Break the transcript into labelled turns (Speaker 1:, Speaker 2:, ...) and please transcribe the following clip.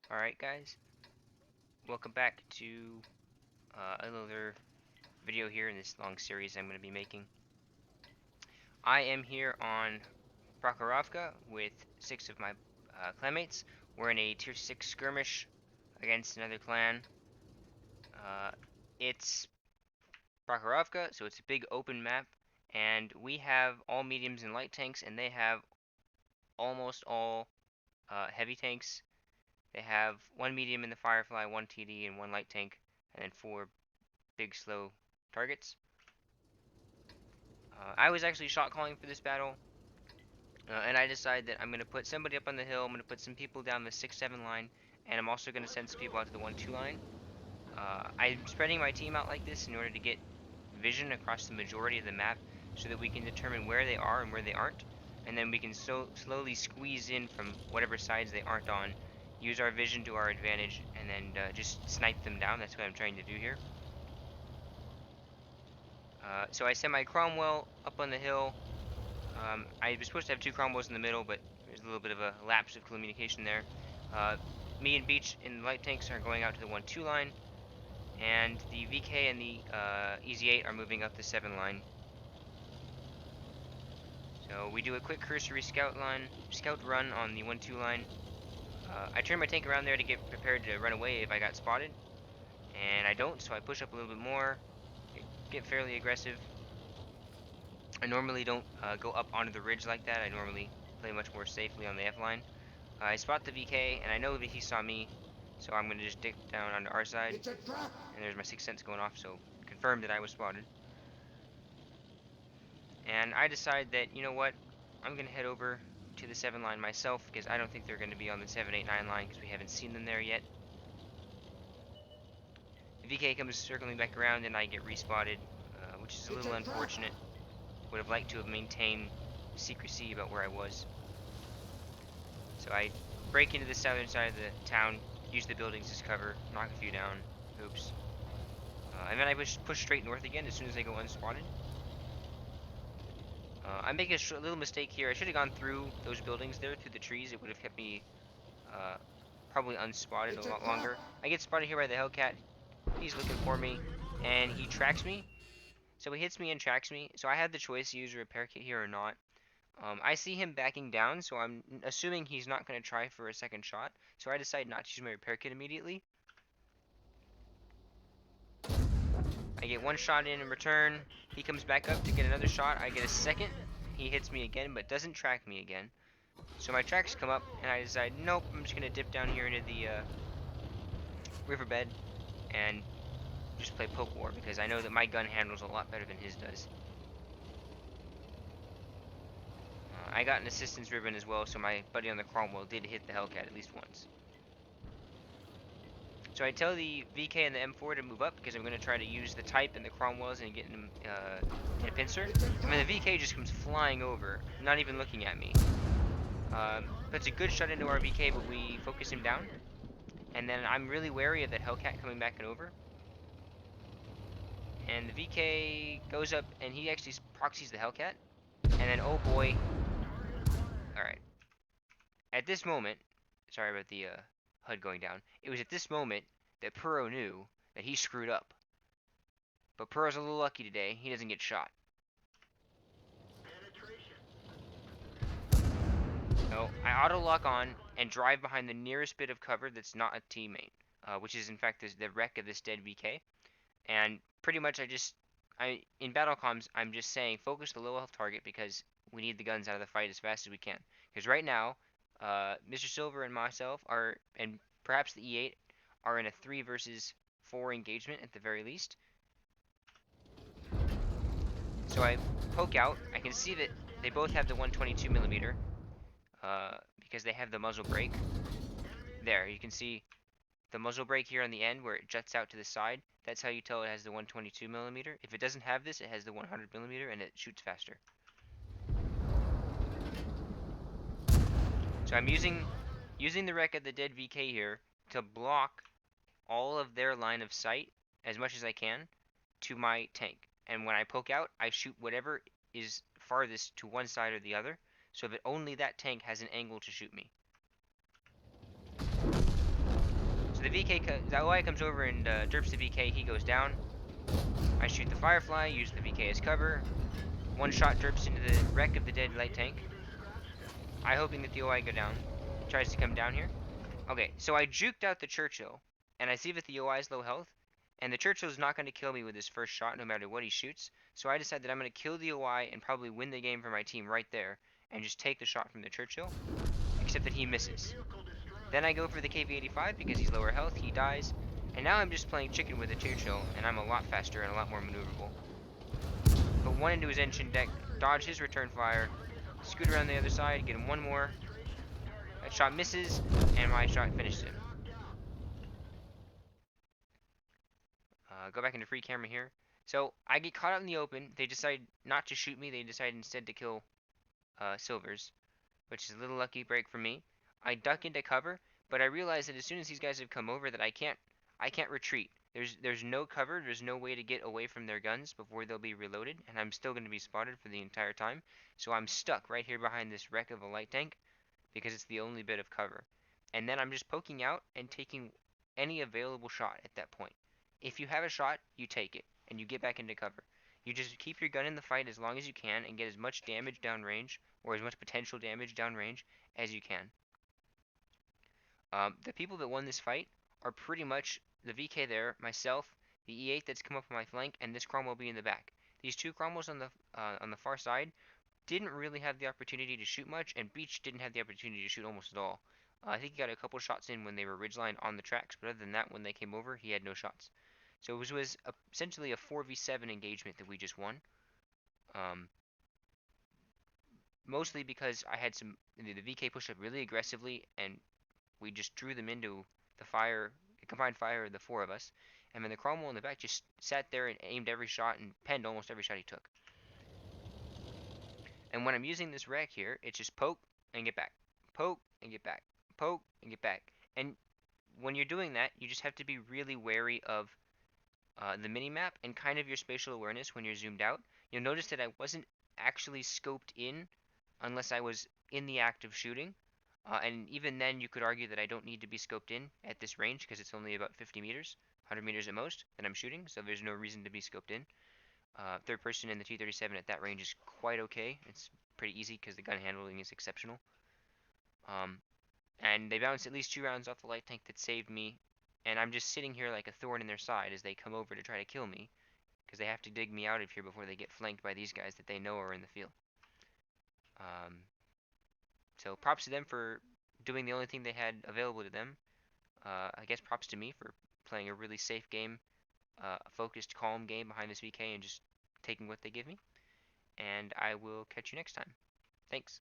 Speaker 1: Alright guys, welcome back to another video here in this long series I'm going to be making. I am here on Prokhorovka with 6 of my clanmates. We're in a tier 6 skirmish against another clan. It's Prokhorovka, so it's a big open map, and we have all mediums and light tanks, and they have almost all heavy tanks. They have 1 medium in the Firefly, 1 TD, and 1 light tank, and then 4 big slow targets. I was actually shot calling for this battle, and I decided that I'm going to put somebody up on the hill, I'm going to put some people down the 6-7 line, and I'm also going to send some people out to the 1-2 line. I'm spreading my team out like this in order to get vision across the majority of the map so that we can determine where they are and where they aren't, and then we can slowly squeeze in from whatever sides they aren't on, use our vision to our advantage, and then just snipe them down. That's what I'm trying to do here. So I sent my Cromwell up on the hill. I was supposed to have 2 Cromwells in the middle, but there's a little bit of a lapse of communication there. Me and Beach in the light tanks are going out to the 1-2 line, and the VK and the EZ8 are moving up the 7 line. So we do a quick cursory scout run on the 1-2 line. I turn my tank around there to get prepared to run away if I got spotted, and I don't, so I push up a little bit more, get fairly aggressive. I normally don't go up onto the ridge like that. I normally play much more safely on the F line. I spot the VK, and I know that he saw me, so I'm going to just dip down onto our side. And there's my 6th sense going off, so confirmed that I was spotted. And I decide that, you know what, I'm going to head over to the 7 line myself, because I don't think they're going to be on the 7, 8, 9 line, because we haven't seen them there yet. The VK comes circling back around, and I get respotted, which is a little unfortunate. Would have liked to have maintained secrecy about where I was. So I break into the southern side of the town, use the buildings as cover, knock a few down. Oops. And then I push straight north again as soon as I go unspotted. I make a little mistake here. I should have gone through those buildings there, through the trees. It would have kept me probably unspotted a lot longer. I get spotted here by the Hellcat. He's looking for me, and he tracks me. So he hits me and tracks me. So I had the choice to use a repair kit here or not. I see him backing down, so I'm assuming he's not going to try for a second shot. So I decide not to use my repair kit immediately. I get 1 shot in return. He comes back up to get another shot. I get a second. He hits me again, but doesn't track me again. So my tracks come up, and I decide, nope, I'm just going to dip down here into the riverbed and just play poke war, because I know that my gun handles a lot better than his does. I got an assistance ribbon as well, so my buddy on the Cromwell did hit the Hellcat at least once. So I tell the VK and the M4 to move up, because I'm going to try to use the Type and the Cromwells and get them in a pincer. And then the VK just comes flying over, not even looking at me. Puts a good shot into our VK, but we focus him down. And then I'm really wary of that Hellcat coming back and over. And the VK goes up, and he actually proxies the Hellcat. And then, oh boy. Alright. At this moment, sorry about the HUD going down. It was at this moment that Puro knew that he screwed up. But Puro's a little lucky today. He doesn't get shot. So I auto lock on and drive behind the nearest bit of cover that's not a teammate, which is in fact the wreck of this dead VK. And pretty much in battle comms, I'm just saying focus the low health target, because we need the guns out of the fight as fast as we can. Because right now, Mr. Silver and myself are, and perhaps the E8, are in a 3 versus 4 engagement at the very least. So I poke out. I can see that they both have the 122mm, because they have the muzzle brake. There, you can see the muzzle brake here on the end where it juts out to the side. That's how you tell it has the 122mm. If it doesn't have this, it has the 100mm, and it shoots faster. So I'm using the wreck of the dead VK here to block all of their line of sight as much as I can to my tank. And when I poke out, I shoot whatever is farthest to one side or the other, so that only that tank has an angle to shoot me. So the OI comes over and derps the VK. He goes down. I shoot the Firefly, use the VK as cover. One shot derps into the wreck of the dead light tank. I hoping that the OI go down. He tries to come down here. Okay, so I juked out the Churchill, and I see that the OI is low health, and the Churchill's not going to kill me with his first shot no matter what he shoots, so I decide that I'm going to kill the OI and probably win the game for my team right there, and just take the shot from the Churchill, except that he misses. Then I go for the KV-85 because he's lower health, he dies, and now I'm just playing chicken with the Churchill, and I'm a lot faster and a lot more maneuverable. Put one into his engine deck, dodge his return fire, scoot around the other side, get him one more. That shot misses, and my shot finished him. Go back into free camera here. So I get caught out in the open. They decide not to shoot me. They decide instead to kill Silvers, which is a little lucky break for me. I duck into cover, but I realize that as soon as these guys have come over, that I can't retreat. There's no cover. There's no way to get away from their guns before they'll be reloaded, and I'm still going to be spotted for the entire time. So I'm stuck right here behind this wreck of a light tank because it's the only bit of cover. And then I'm just poking out and taking any available shot at that point. If you have a shot, you take it and you get back into cover. You just keep your gun in the fight as long as you can and get as much damage downrange or as much potential damage downrange as you can. The people that won this fight are pretty much the VK there, myself, the E8 that's come up on my flank, and this Cromwell B in the back. These two Cromwells on the far side didn't really have the opportunity to shoot much, and Beach didn't have the opportunity to shoot almost at all. I think he got a couple shots in when they were ridgeline on the tracks, but other than that, when they came over, he had no shots. So it was essentially a 4v7 engagement that we just won. Um, Mostly because I had the VK pushed up really aggressively, and we just drew them into the fire, the combined fire of the four of us. And then the Cromwell in the back just sat there and aimed every shot and penned almost every shot he took. And when I'm using this rack here, it's just poke and get back, poke and get back, poke and get back. And when you're doing that, you just have to be really wary of the minimap and kind of your spatial awareness when you're zoomed out. You'll notice that I wasn't actually scoped in unless I was in the act of shooting. And even then, you could argue that I don't need to be scoped in at this range because it's only about 50 meters, 100 meters at most that I'm shooting, so there's no reason to be scoped in. Third person in the T-37 at that range is quite okay. It's pretty easy because the gun handling is exceptional. Um, and they bounced at least 2 rounds off the light tank that saved me, and I'm just sitting here like a thorn in their side as they come over to try to kill me, because they have to dig me out of here before they get flanked by these guys that they know are in the field. Um, so props to them for doing the only thing they had available to them. I guess props to me for playing a really safe game, a focused, calm game behind this VK and just taking what they give me. And I will catch you next time. Thanks.